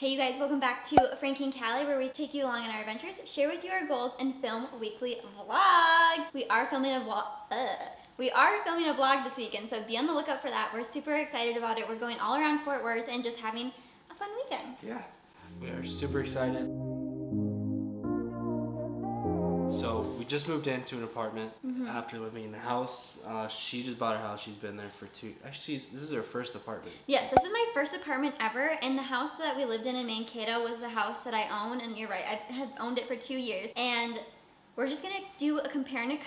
Hey you guys, welcome back to Frankie Kallie, where we take you along on our adventures, share with you our goals, and film weekly vlogs. We are filming a vlog this weekend, so be on the lookout for that. We're super excited about it. We're going all around Fort Worth and just having a fun weekend. Yeah, we are super excited. So we just moved into an apartment after living in the house. She just bought a house. She's been there for this is her first apartment. Yes, this is my first apartment ever, and the house that we lived in Mankato was the house that I own, and you're right, I had owned it for 2 years, and we're just gonna do a compare and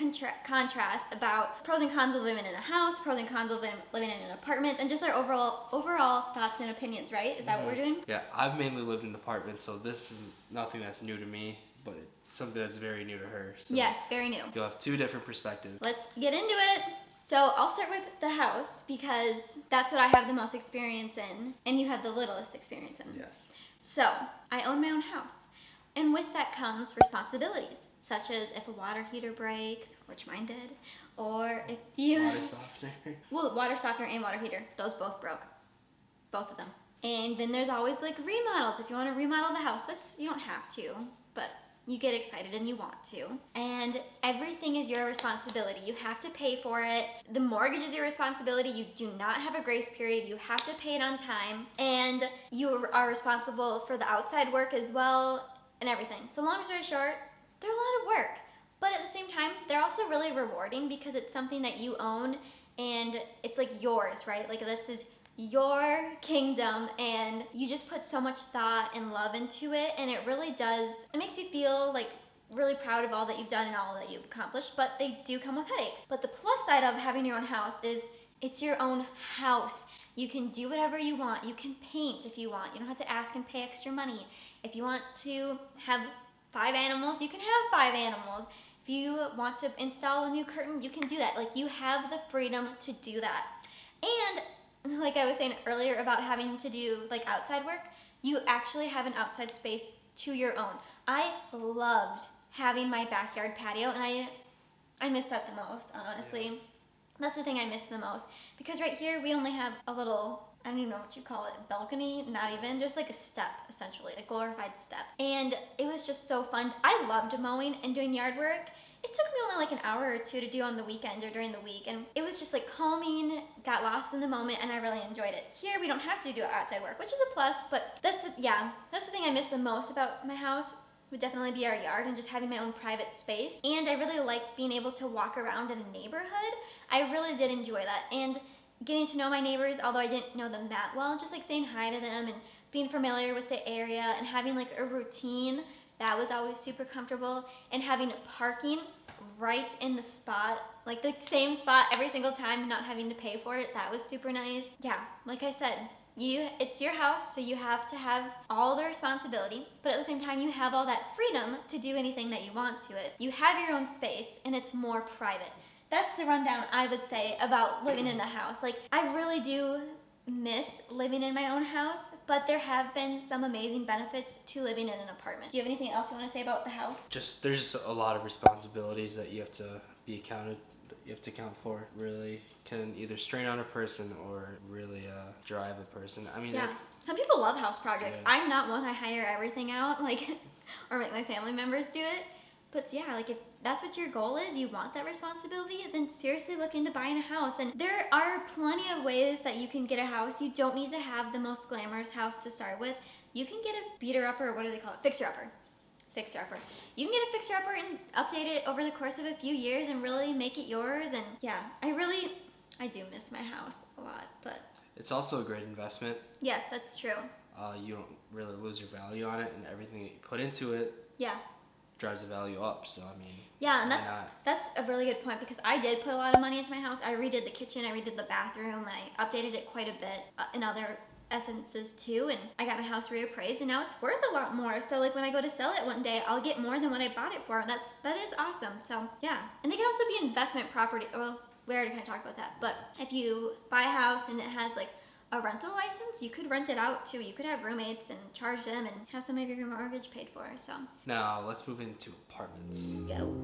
contrast about pros and cons of living in a house, pros and cons of living in an apartment, and just our overall thoughts and opinions, right? Is that what we're doing? Yeah, I've mainly lived in apartments, so this is nothing that's new to me, but it's something that's very new to her. So Yes, very new. you'll have two different perspectives. Let's get into it. So I'll start with the house because that's what I have the most experience in, and you have the littlest experience in. Yes. So I own my own house, and with that comes responsibilities, such as if a water heater breaks, which mine did, or if you... Water softener. Well, water softener and water heater, those both broke. Both of them. And then there's always like remodels. If you want to remodel the house, you don't have to, but you get excited and you want to. And everything is your responsibility. You have to pay for it. The mortgage is your responsibility. You do not have a grace period. You have to pay it on time. And you are responsible for the outside work as well and everything. So long story short, they're a lot of work. But at the same time, they're also really rewarding because it's something that you own and it's like yours, right? Like this is your kingdom, and you just put so much thought and love into it, and it really does, it makes you feel like really proud of all that you've done and all that you've accomplished, but they do come with headaches. But the plus side of having your own house is it's your own house. You can do whatever you want. You can paint if you want. You don't have to ask and pay extra money. If you want to have 5 animals, you can have 5 animals. If you want to install a new curtain, you can do that. Like, you have the freedom to do that. And like I was saying earlier about having to do like outside work, you actually have an outside space to your own. I loved having my backyard patio, and I miss that the most, honestly. Yeah. That's the thing I miss the most, because right here we only have a little, I don't even know what you call it, balcony, not even, just like a step, essentially, a glorified step. And it was just so fun. I loved mowing and doing yard work. It took me only like an hour or 2 to do on the weekend or during the week, and it was just like calming, got lost in the moment, and I really enjoyed it. Here we don't have to do outside work, which is a plus, but that's the thing I miss the most about my house. Would definitely be our yard and just having my own private space. And I really liked being able to walk around in a neighborhood. I really did enjoy that, and getting to know my neighbors, although I didn't know them that well, just like saying hi to them and being familiar with the area and having like a routine. That was always super comfortable, and having parking right in the spot, like the same spot every single time, not having to pay for it, that was super nice. Yeah, like I said, it's your house, so you have to have all the responsibility, but at the same time you have all that freedom to do anything that you want to it. You have your own space, and it's more private. That's the rundown I would say about living in a house. Like, I really do miss living in my own house, but there have been some amazing benefits to living in an apartment. Do you have anything else you want to say about the house? There's just a lot of responsibilities that you have to account for. Really can either strain on a person or really drive a person. I mean, yeah. Some people love house projects. Yeah. I'm not one. I hire everything out, like, or make my family members do it. But yeah, like if that's what your goal is, you want that responsibility, then seriously look into buying a house. And there are plenty of ways that you can get a house. You don't need to have the most glamorous house to start with. You can get a beater-upper, or what do they call it? Fixer-upper. Fixer-upper. You can get a fixer-upper and update it over the course of a few years and really make it yours. And yeah, I do miss my house a lot, but... It's also a great investment. Yes, that's true. You don't really lose your value on it, and everything that you put into it drives the value up. So I mean, yeah, and that's a really good point, because I did put a lot of money into my house. I redid the kitchen, I redid the bathroom, I updated it quite a bit in other essences too, and I got my house reappraised, and now it's worth a lot more. So like when I go to sell it one day, I'll get more than what I bought it for, and that is awesome. So yeah, and they can also be investment property. Well, we already kind of talked about that, but if you buy a house and it has like a rental license, you could rent it out too. You could have roommates and charge them and have some of your mortgage paid for. So now let's move into apartments. Go.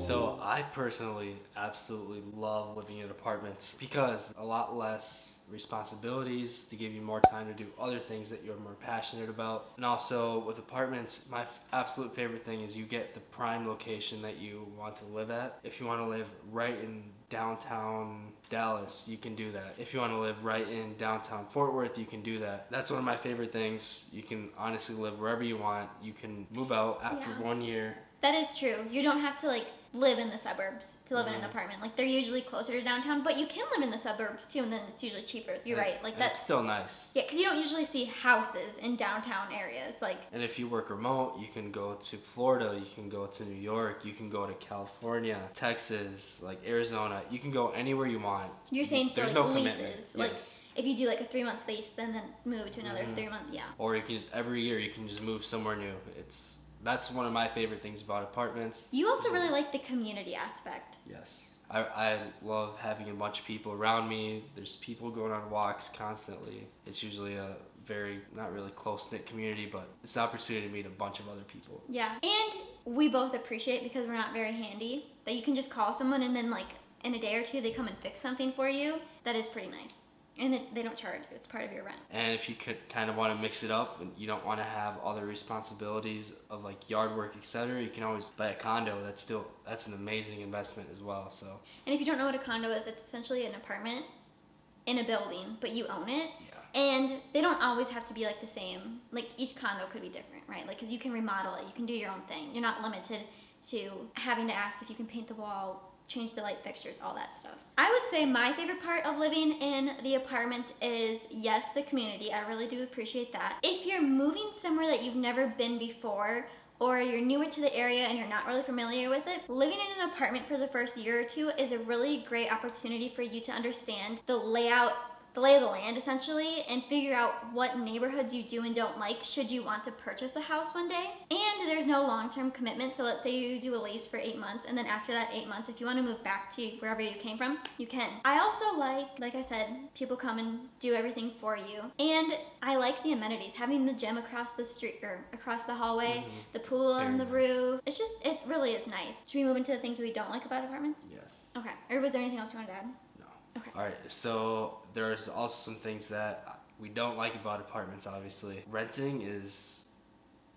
So I personally absolutely love living in apartments because a lot less responsibilities to give you more time to do other things that you're more passionate about. And also with apartments, my absolute favorite thing is you get the prime location that you want to live at. If you want to live right in downtown Dallas, you can do that. If you want to live right in downtown Fort Worth, you can do that. That's one of my favorite things. You can honestly live wherever you want. You can move out after 1 year. That is true. You don't have to like live in the suburbs to live in an apartment. Like they're usually closer to downtown, but you can live in the suburbs too, and then it's usually cheaper. You're right. Like that's still nice. Yeah, because you don't usually see houses in downtown areas. Like, and if you work remote, you can go to Florida, you can go to New York, you can go to California, Texas, like Arizona. You can go anywhere you want. You're saying there's for no leases, commitment. like Yes. if you do like a 3-month lease, then move to another 3-month. Yeah. Or you can just every year you can just move somewhere new. That's one of my favorite things about apartments. You also really like the community aspect. Yes. I love having a bunch of people around me. There's people going on walks constantly. It's usually a very, not really close-knit community, but it's an opportunity to meet a bunch of other people. Yeah. And we both appreciate, because we're not very handy, that you can just call someone and then like in a day or two they come and fix something for you. That is pretty nice. And they don't charge you. It's part of your rent. And if you could kind of want to mix it up and you don't want to have other responsibilities of like yard work, etc., you can always buy a condo. That's an amazing investment as well. So. And if you don't know what a condo is, it's essentially an apartment in a building, but you own it. Yeah. And they don't always have to be like the same. Like each condo could be different, right? Like because you can remodel it, you can do your own thing. You're not limited to having to ask if you can paint the wall, change the light fixtures, all that stuff. I would say my favorite part of living in the apartment is, yes, the community. I really do appreciate that. If you're moving somewhere that you've never been before, or you're newer to the area and you're not really familiar with it, living in an apartment for the first year or two is a really great opportunity for you to understand the layout, the lay of the land essentially, and figure out what neighborhoods you do and don't like should you want to purchase a house one day. And there's no long-term commitment, so let's say you do a lease for 8 months, and then after that 8 months, if you want to move back to wherever you came from, you can. I also like I said, people come and do everything for you. And I like the amenities, having the gym across the street or across the hallway, the pool on the roof. It's just, it really is nice. Should we move into the things we don't like about apartments? Yes. Okay. Or was there anything else you wanted to add? Okay. All right, so there's also some things that we don't like about apartments, obviously. Renting is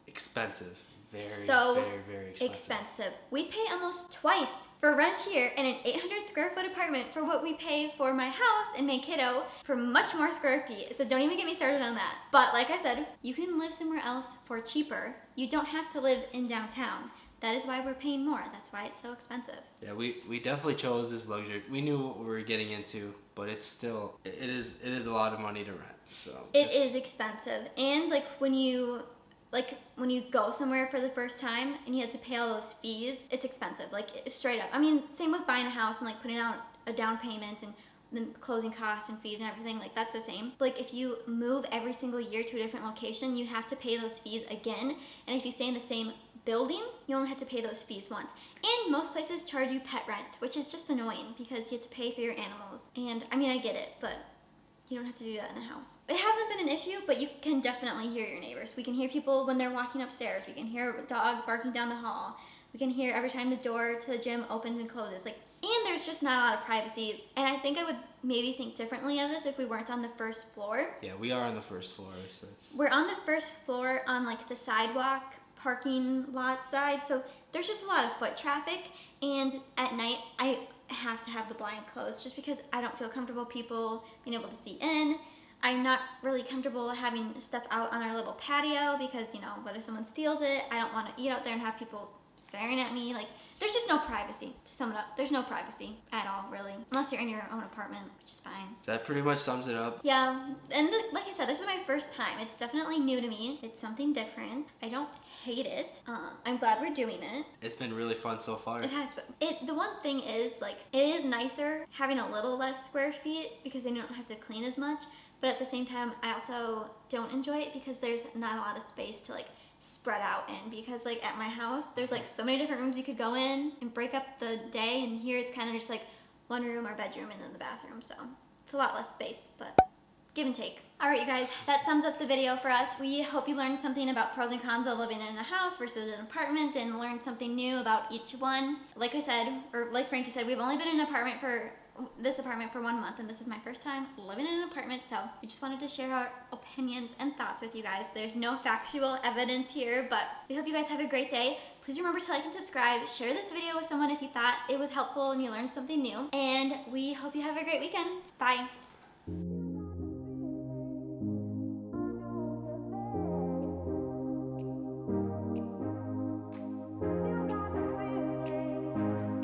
expensive. Very expensive. We pay almost twice for rent here in an 800 square foot apartment for what we pay for my house in Mankato for much more square feet. So don't even get me started on that. But like I said, you can live somewhere else for cheaper. You don't have to live in downtown. That is why we're paying more. That's why it's so expensive. Yeah, we definitely chose this luxury. We knew what we were getting into, but it's still, it is a lot of money to rent. So it is expensive. And like when you go somewhere for the first time and you have to pay all those fees, it's expensive. Like straight up. I mean, same with buying a house and like putting out a down payment and the closing costs and fees and everything, like that's the same. Like if you move every single year to a different location, you have to pay those fees again. And if you stay in the same building, you only have to pay those fees once. And most places charge you pet rent, which is just annoying because you have to pay for your animals. And I mean, I get it, but you don't have to do that in a house. It hasn't been an issue, but you can definitely hear your neighbors. We can hear people when they're walking upstairs. We can hear a dog barking down the hall. We can hear every time the door to the gym opens and closes. Like, and there's just not a lot of privacy. And I think I would maybe think differently of this if we weren't on the first floor. Yeah, we are on the first floor, so we're on the first floor on like the sidewalk parking lot side, so there's just a lot of foot traffic, and at night I have to have the blind closed just because I don't feel comfortable people being able to see in. I'm not really comfortable having stuff out on our little patio because, you know, what if someone steals it? I don't want to eat out there and have people staring at me. Like, there's just no privacy. To sum it up, there's no privacy at all, really. Unless you're in your own apartment, which is fine. That pretty much sums it up. Yeah, and like I said, this is my first time. It's definitely new to me. It's something different. I don't hate it. I'm glad we're doing it. It's been really fun so far. It has been. The one thing is, like, it is nicer having a little less square feet because then you don't have to clean as much. But at the same time, I also don't enjoy it because there's not a lot of space to, like, spread out in, because like at my house there's like so many different rooms you could go in and break up the day, and here it's kind of just like one room or bedroom and then the bathroom, so it's a lot less space, but give and take. All right, you guys, that sums up the video for us. We hope you learned something about pros and cons of living in a house versus an apartment and learned something new about each one. Like I said, or like Frankie said, we've only been in this apartment for 1 month, and this is my first time living in an apartment, so we just wanted to share our opinions and thoughts with you guys. There's no factual evidence here, but we hope you guys have a great day. Please remember to like and subscribe. Share this video with someone if you thought it was helpful and you learned something new, and we hope you have a great weekend. Bye.